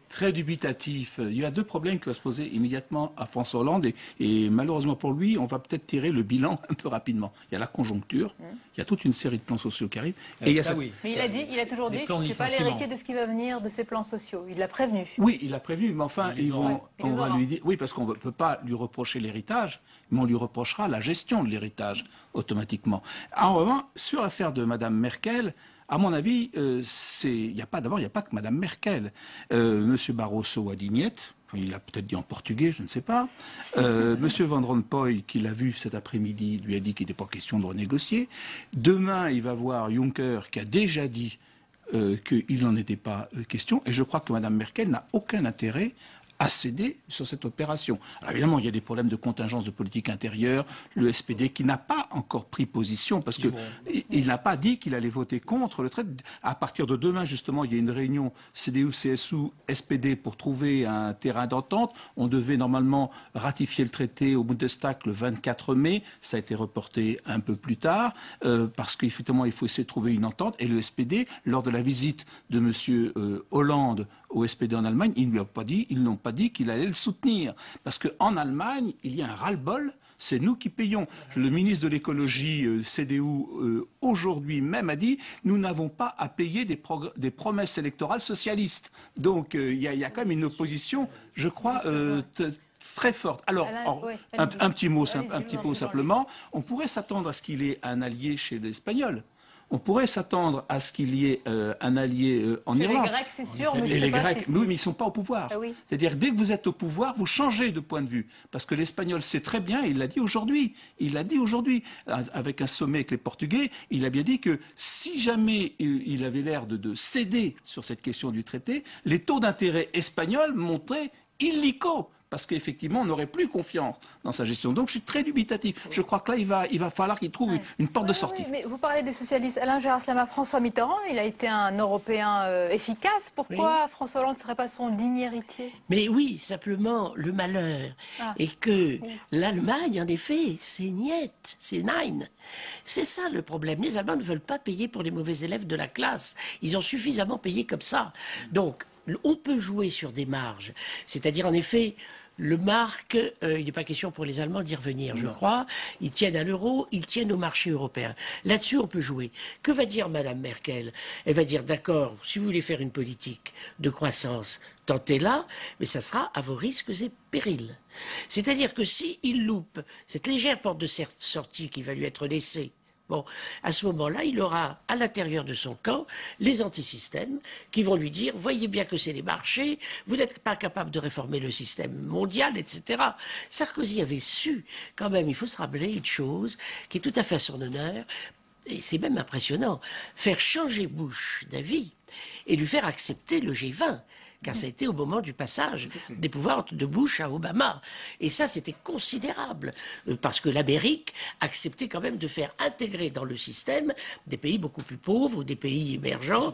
Très dubitatif. Il y a deux problèmes qui vont se poser immédiatement à François Hollande et malheureusement pour lui, on va peut-être tirer le bilan un peu rapidement. Il y a la conjoncture, il y a toute une série de plans sociaux qui arrivent. Et il y a oui. Mais il a toujours dit, je ne suis pas l'héritier de ce qui va venir de ces plans sociaux. Il l'a prévenu. Oui, il l'a prévenu, mais enfin, on va lui dire, oui, parce qu'on ne peut pas lui reprocher l'héritage, mais on lui reprochera la gestion de l'héritage automatiquement. En revanche, sur l'affaire de Mme Merkel, à mon avis, il n'y a pas que Mme Merkel. Monsieur Barroso a dit niet. Il l'a peut-être dit en portugais, je ne sais pas. Monsieur Van Rompuy, qui l'a vu cet après-midi, lui a dit qu'il n'était pas question de renégocier. Demain, il va voir Juncker, qui a déjà dit qu'il n'en était pas question. Et je crois que Mme Merkel n'a aucun intérêt à céder sur cette opération. Alors évidemment, il y a des problèmes de contingence de politique intérieure, le SPD qui n'a pas encore pris position, parce qu'il n'a pas dit qu'il allait voter contre le traité. À partir de demain, justement, il y a une réunion CDU-CSU-SPD pour trouver un terrain d'entente. On devait normalement ratifier le traité au Bundestag le 24 mai. Ça a été reporté un peu plus tard, parce qu'effectivement, il faut essayer de trouver une entente. Et le SPD, lors de la visite de M. Hollande au SPD en Allemagne, ils n'ont pas dit qu'il allait le soutenir. Parce qu'en Allemagne, il y a un ras-le-bol, c'est nous qui payons. Le ministre de l'écologie, CDU, aujourd'hui même a dit « Nous n'avons pas à payer des promesses électorales socialistes ». Donc il y a quand même une opposition, je crois, très forte. Alors, un petit mot simplement, on pourrait s'attendre à ce qu'il ait un allié chez les Espagnols. On pourrait s'attendre à ce qu'il y ait un allié en Irlande. Les Grecs, c'est sûr, mais les Grecs, oui, mais ils ne sont pas au pouvoir. Ah oui. C'est-à-dire, dès que vous êtes au pouvoir, vous changez de point de vue. Parce que l'Espagnol sait très bien, il l'a dit aujourd'hui, avec un sommet avec les Portugais, il a bien dit que si jamais il avait l'air de céder sur cette question du traité, les taux d'intérêt espagnols montraient illico. Parce qu'effectivement, on n'aurait plus confiance dans sa gestion. Donc, je suis très dubitatif. Je crois que là, il va falloir qu'il trouve une porte de sortie. Oui, mais vous parlez des socialistes. Alain Gérard Slama, François Mitterrand, il a été un Européen efficace. Pourquoi François Hollande ne serait pas son digne héritier? Mais oui, simplement, le malheur est que l'Allemagne, en effet, c'est niet, c'est nein. C'est ça le problème. Les Allemands ne veulent pas payer pour les mauvais élèves de la classe. Ils ont suffisamment payé comme ça. Donc, on peut jouer sur des marges. C'est-à-dire, en effet, le marque, il n'est pas question pour les Allemands d'y revenir, je crois. Ils tiennent à l'euro, ils tiennent au marché européen. Là-dessus, on peut jouer. Que va dire Mme Merkel? Elle va dire, d'accord, si vous voulez faire une politique de croissance, tentez-la, mais ça sera à vos risques et périls. C'est-à-dire que s'il loupe cette légère porte de sortie qui va lui être laissée, bon, à ce moment-là, il aura à l'intérieur de son camp les antisystèmes qui vont lui dire « Voyez bien que c'est les marchés, vous n'êtes pas capable de réformer le système mondial, etc. » Sarkozy avait su, quand même, il faut se rappeler une chose qui est tout à fait à son honneur, et c'est même impressionnant, faire changer Bush d'avis et lui faire accepter le G20. Car ça a été au moment du passage des pouvoirs de Bush à Obama. Et ça, c'était considérable, parce que l'Amérique acceptait quand même de faire intégrer dans le système des pays beaucoup plus pauvres ou des pays émergents,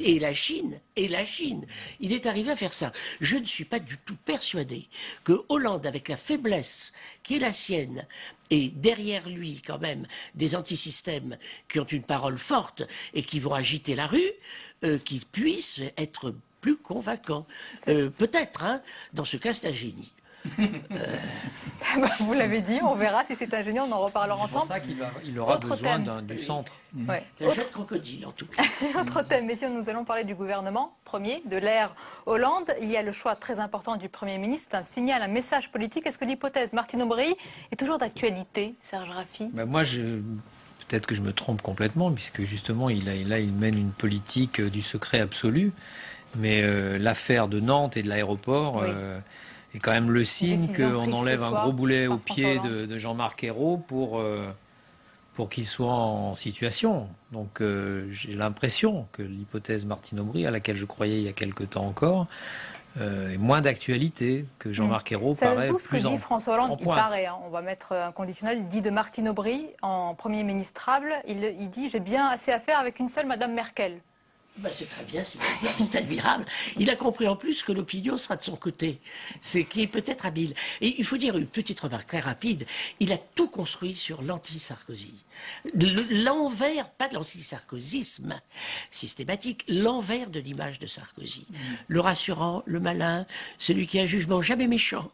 et la Chine. Il est arrivé à faire ça. Je ne suis pas du tout persuadé que Hollande, avec la faiblesse qui est la sienne, et derrière lui, quand même, des antisystèmes qui ont une parole forte et qui vont agiter la rue, qui puissent être plus convaincant. Peut-être, hein, dans ce cas, c'est un génie. Vous l'avez dit, on verra si c'est un génie, on en reparlera ensemble. C'est pour ça qu'il aura besoin du centre. Un jeu de crocodile, en tout cas. Autre thème, messieurs, nous allons parler du gouvernement premier, de l'ère Hollande. Il y a le choix très important du Premier ministre, c'est un signal, un message politique. Est-ce que l'hypothèse Martine Aubry est toujours d'actualité, Serge Raffi? Moi, peut-être que je me trompe complètement, puisque justement, il mène une politique du secret absolu. Mais l'affaire de Nantes et de l'aéroport est quand même le signe qu'on enlève un gros boulet au pied de Jean-Marc Ayrault pour qu'il soit en situation. Donc j'ai l'impression que l'hypothèse Martine Aubry, à laquelle je croyais il y a quelque temps encore, est moins d'actualité, que Jean-Marc Ayrault paraît Savez-vous ce que dit François Hollande? Il pointe. paraît, on va mettre un conditionnel, il dit de Martine Aubry en Premier ministrable, il dit « j'ai bien assez à faire avec une seule Madame Merkel ». Ben, c'est très bien, c'est admirable. Il a compris en plus que l'opinion sera de son côté, c'est qui est peut-être habile. Et il faut dire une petite remarque très rapide, il a tout construit sur l'anti-Sarkozy. L'envers, pas de l'anti-sarkozysme systématique, l'envers de l'image de Sarkozy. Le rassurant, le malin, celui qui a un jugement jamais méchant,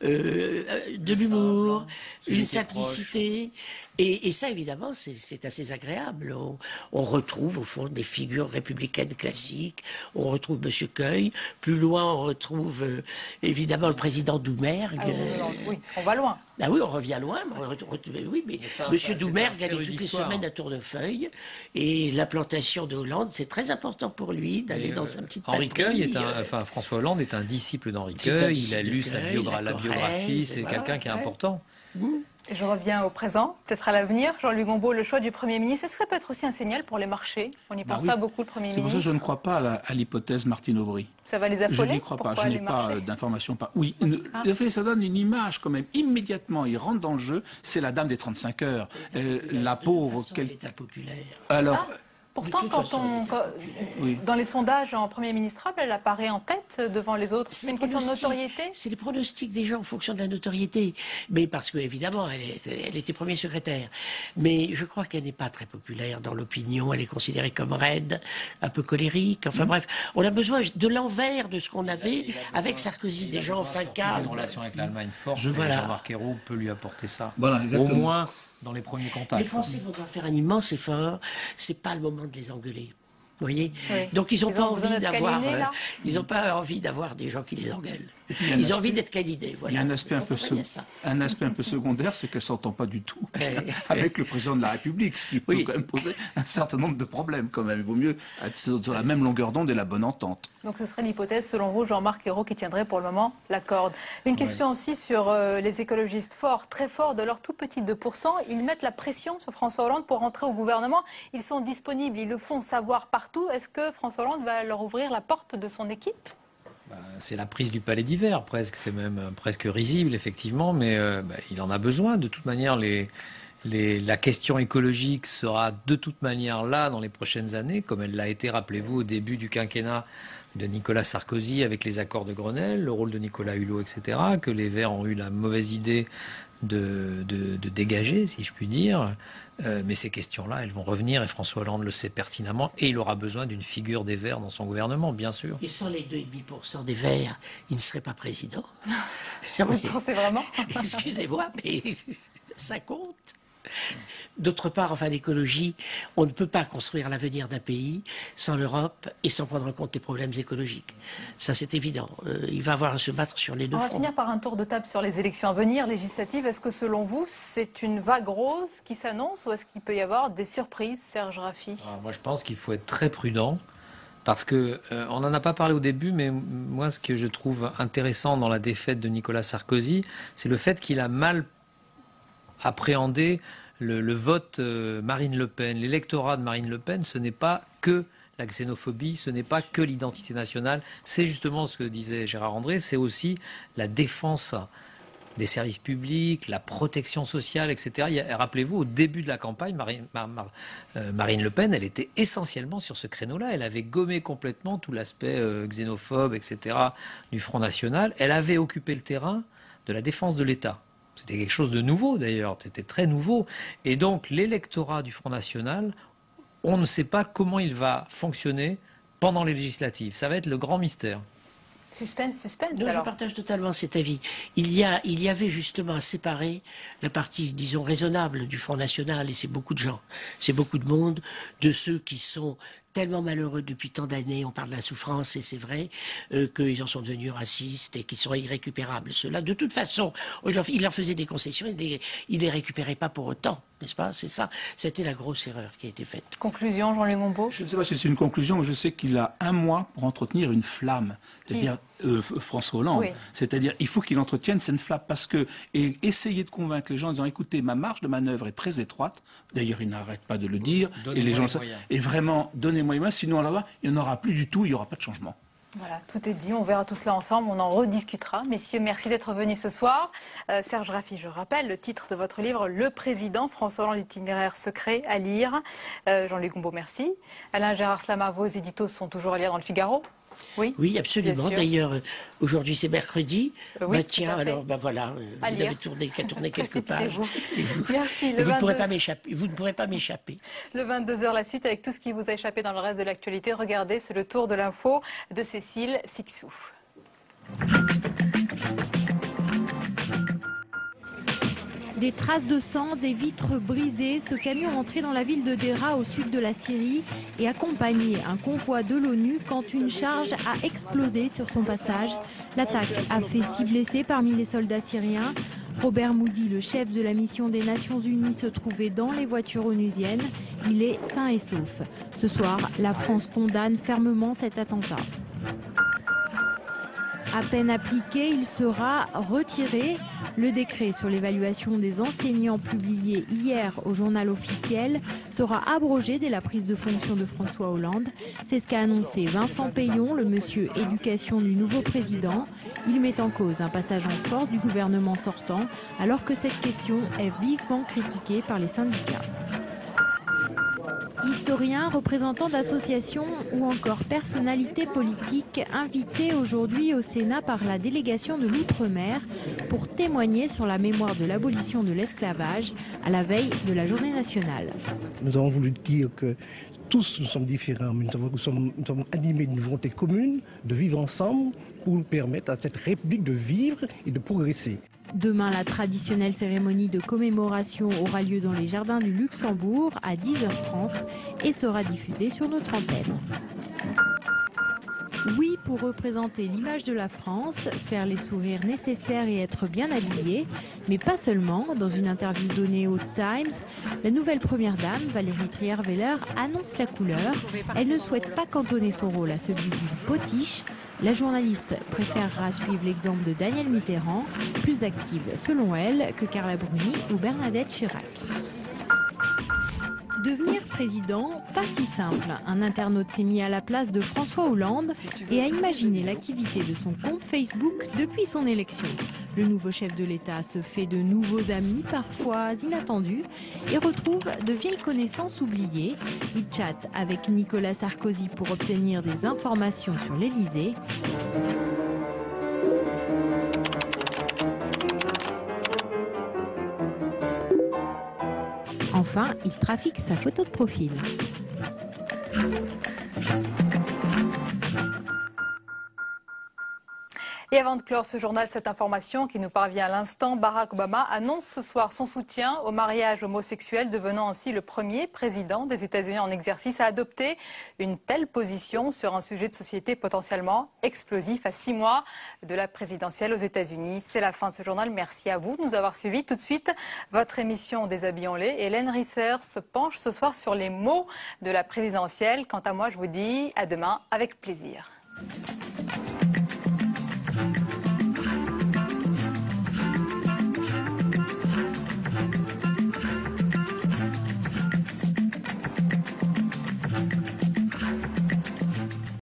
de l'humour, une simplicité. Et ça, évidemment, c'est assez agréable. On retrouve, au fond, des figures républicaines classiques. On retrouve M. Queuille. Plus loin, on retrouve, évidemment, le président Doumergue. Oui, on va loin. Ah oui, on revient loin. Oui, mais M. Doumergue allait toutes les semaines à Tournefeuille. Et l'implantation de Hollande, c'est très important pour lui d'aller dans sa petite patrie. Henri Queuille François Hollande est un disciple d'Henri Queuille. Il a lu la biographie. C'est quelqu'un qui est important. Je reviens au présent, peut-être à l'avenir. Jean-Louis Gombault, le choix du Premier ministre, est-ce que ça peut être aussi un signal pour les marchés? On n'y pense pas beaucoup, le Premier ministre. C'est pour ça que je ne crois pas à l'hypothèse Martine Aubry. Ça va les affoler? Je n'y crois pas, je n'ai pas d'informations. Oui, ça donne une image quand même. Immédiatement, il rentre dans le jeu, c'est la dame des 35 heures. La pauvre... Elle est impopulaire. Alors... Pourtant, dans les sondages en Premier ministrable, elle apparaît en tête devant les autres. C'est une question de notoriété? C'est les pronostics des gens en fonction de la notoriété. Mais parce qu'évidemment, elle était premier secrétaire. Mais je crois qu'elle n'est pas très populaire dans l'opinion. Elle est considérée comme raide, un peu colérique. Enfin bref, on a besoin de l'envers de ce qu'on avait avec Sarkozy. Des gens enfin calmes. Une relation avec l'Allemagne forte. Voilà. Jean-Marc Ayrault peut lui apporter ça. Voilà, au moins dans les premiers contacts. Les Français vont devoir faire un immense effort. C'est pas le moment de les engueuler. Vous voyez? Donc ils n'ont pas envie d'avoir. Ils n'ont pas envie d'avoir des gens qui les engueulent. Ils ont envie d'être câlinés. Voilà. Il y a un aspect un peu secondaire, c'est qu'elle ne s'entend pas du tout avec le président de la République, ce qui peut quand même poser un certain nombre de problèmes. Quand même, il vaut mieux être sur la même longueur d'onde et la bonne entente. Donc ce serait l'hypothèse, selon vous, Jean-Marc Ayrault, qui tiendrait pour le moment la corde. Une question aussi sur les écologistes forts, très forts, de leur tout petit 2%. Ils mettent la pression sur François Hollande pour rentrer au gouvernement. Ils sont disponibles, ils le font savoir partout. Est-ce que François Hollande va leur ouvrir la porte de son équipe? C'est la prise du palais d'hiver, presque. C'est même presque risible, effectivement, mais il en a besoin. De toute manière, la question écologique sera de toute manière là dans les prochaines années, comme elle l'a été, rappelez-vous, au début du quinquennat de Nicolas Sarkozy avec les accords de Grenelle, le rôle de Nicolas Hulot, etc., que les Verts ont eu la mauvaise idée de dégager, si je puis dire. Mais ces questions-là, elles vont revenir et François Hollande le sait pertinemment et il aura besoin d'une figure des Verts dans son gouvernement, bien sûr. Et sans les 2,5% des Verts, il ne serait pas président. Vous pensez vraiment? Excusez-moi, mais ça compte. D'autre part, enfin l'écologie, on ne peut pas construire l'avenir d'un pays sans l'Europe et sans prendre en compte les problèmes écologiques. Ça, c'est évident. Il va avoir à se battre sur les deux fronts. On va finir par un tour de table sur les élections à venir, législatives. Est-ce que, selon vous, c'est une vague rose qui s'annonce ou est-ce qu'il peut y avoir des surprises, Serge Raffi? Moi, je pense qu'il faut être très prudent. Parce que on n'en a pas parlé au début, mais moi, ce que je trouve intéressant dans la défaite de Nicolas Sarkozy, c'est le fait qu'il a mal appréhender le vote Marine Le Pen. L'électorat de Marine Le Pen, ce n'est pas que la xénophobie, ce n'est pas que l'identité nationale, c'est justement ce que disait Gérard André, c'est aussi la défense des services publics, la protection sociale, etc. Rappelez-vous, au début de la campagne, Marine Le Pen, elle était essentiellement sur ce créneau-là. Elle avait gommé complètement tout l'aspect xénophobe, etc. du Front National. Elle avait occupé le terrain de la défense de l'État. C'était quelque chose de nouveau d'ailleurs, c'était très nouveau. Et donc l'électorat du Front National, on ne sait pas comment il va fonctionner pendant les législatives. Ça va être le grand mystère. Suspense. Non, je partage totalement cet avis. Il y avait justement à séparer la partie, disons, raisonnable du Front National, et c'est beaucoup de gens, c'est beaucoup de monde, de ceux qui sont tellement malheureux depuis tant d'années, on parle de la souffrance, et c'est vrai, qu'ils en sont devenus racistes et qu'ils sont irrécupérables. Ceux-là, de toute façon, il leur faisait des concessions, ils ne les récupéraient pas pour autant. n'est-ce pas? C'est ça, c'était la grosse erreur qui a été faite. Conclusion, Jean-Luc Gombault. Je ne sais pas si c'est une conclusion, mais je sais qu'il a un mois pour entretenir une flamme. C'est-à-dire François Hollande. Oui. C'est-à-dire il faut qu'il entretienne cette flamme parce que et essayer de convaincre les gens en disant écoutez, ma marge de manœuvre est très étroite. D'ailleurs, il n'arrête pas de le dire. Et les gens et vraiment donnez-moi les moyens. Sinon là-bas, il n'y en aura plus du tout. Il n'y aura pas de changement. Voilà, tout est dit, on verra tout cela ensemble, on en rediscutera. Messieurs, merci d'être venus ce soir. Serge Raffi, je rappelle le titre de votre livre, Le Président, François Hollande, l'itinéraire secret, à lire. Jean-Luc Gombault, merci. Alain Gérard Slama, vos éditos sont toujours à lire dans le Figaro? Oui, oui, absolument. D'ailleurs, aujourd'hui c'est mercredi. Oui, bah, tiens, alors voilà, vous avez tourné quelques pages. Merci. Vous ne pourrez pas m'échapper. Vous ne pourrez pas m'échapper. Le 22h, la suite avec tout ce qui vous a échappé dans le reste de l'actualité. Regardez, c'est le tour de l'info de Cécile Sixou. Des traces de sang, des vitres brisées, ce camion entré dans la ville de Deraa au sud de la Syrie et accompagné un convoi de l'ONU quand une charge a explosé sur son passage. L'attaque a fait 6 blessés parmi les soldats syriens. Robert Moody, le chef de la mission des Nations Unies, se trouvait dans les voitures onusiennes. Il est sain et sauf. Ce soir, la France condamne fermement cet attentat. À peine appliqué, il sera retiré. Le décret sur l'évaluation des enseignants publié hier au journal officiel sera abrogé dès la prise de fonction de François Hollande. C'est ce qu'a annoncé Vincent Peillon, le monsieur éducation du nouveau président. Il met en cause un passage en force du gouvernement sortant, alors que cette question est vivement critiquée par les syndicats. Historiens, représentants d'associations ou encore personnalités politiques invités aujourd'hui au Sénat par la délégation de l'Outre-mer pour témoigner sur la mémoire de l'abolition de l'esclavage à la veille de la journée nationale. Nous avons voulu dire que tous nous sommes différents, mais nous sommes animés d'une volonté commune de vivre ensemble pour permettre à cette République de vivre et de progresser. Demain, la traditionnelle cérémonie de commémoration aura lieu dans les jardins du Luxembourg à 10h30 et sera diffusée sur notre antenne. Oui, pour représenter l'image de la France, faire les sourires nécessaires et être bien habillé, mais pas seulement. Dans une interview donnée au Times, la nouvelle première dame, Valérie Trierweiler, annonce la couleur. Elle ne souhaite pas cantonner son rôle à celui d'une potiche. La journaliste préférera suivre l'exemple de Danielle Mitterrand, plus active selon elle que Carla Bruni ou Bernadette Chirac. Devenir président, pas si simple. Un internaute s'est mis à la place de François Hollande et a imaginé l'activité de son compte Facebook depuis son élection. Le nouveau chef de l'État se fait de nouveaux amis, parfois inattendus, et retrouve de vieilles connaissances oubliées. Il chatte avec Nicolas Sarkozy pour obtenir des informations sur l'Élysée. Enfin, il trafique sa photo de profil. Et avant de clore ce journal, cette information qui nous parvient à l'instant, Barack Obama annonce ce soir son soutien au mariage homosexuel, devenant ainsi le premier président des États-Unis en exercice à adopter une telle position sur un sujet de société potentiellement explosif à 6 mois de la présidentielle aux États-Unis. C'est la fin de ce journal. Merci à vous de nous avoir suivis. Tout de suite, votre émission Déshabillons-les. Hélène Risser se penche ce soir sur les mots de la présidentielle. Quant à moi, je vous dis à demain avec plaisir.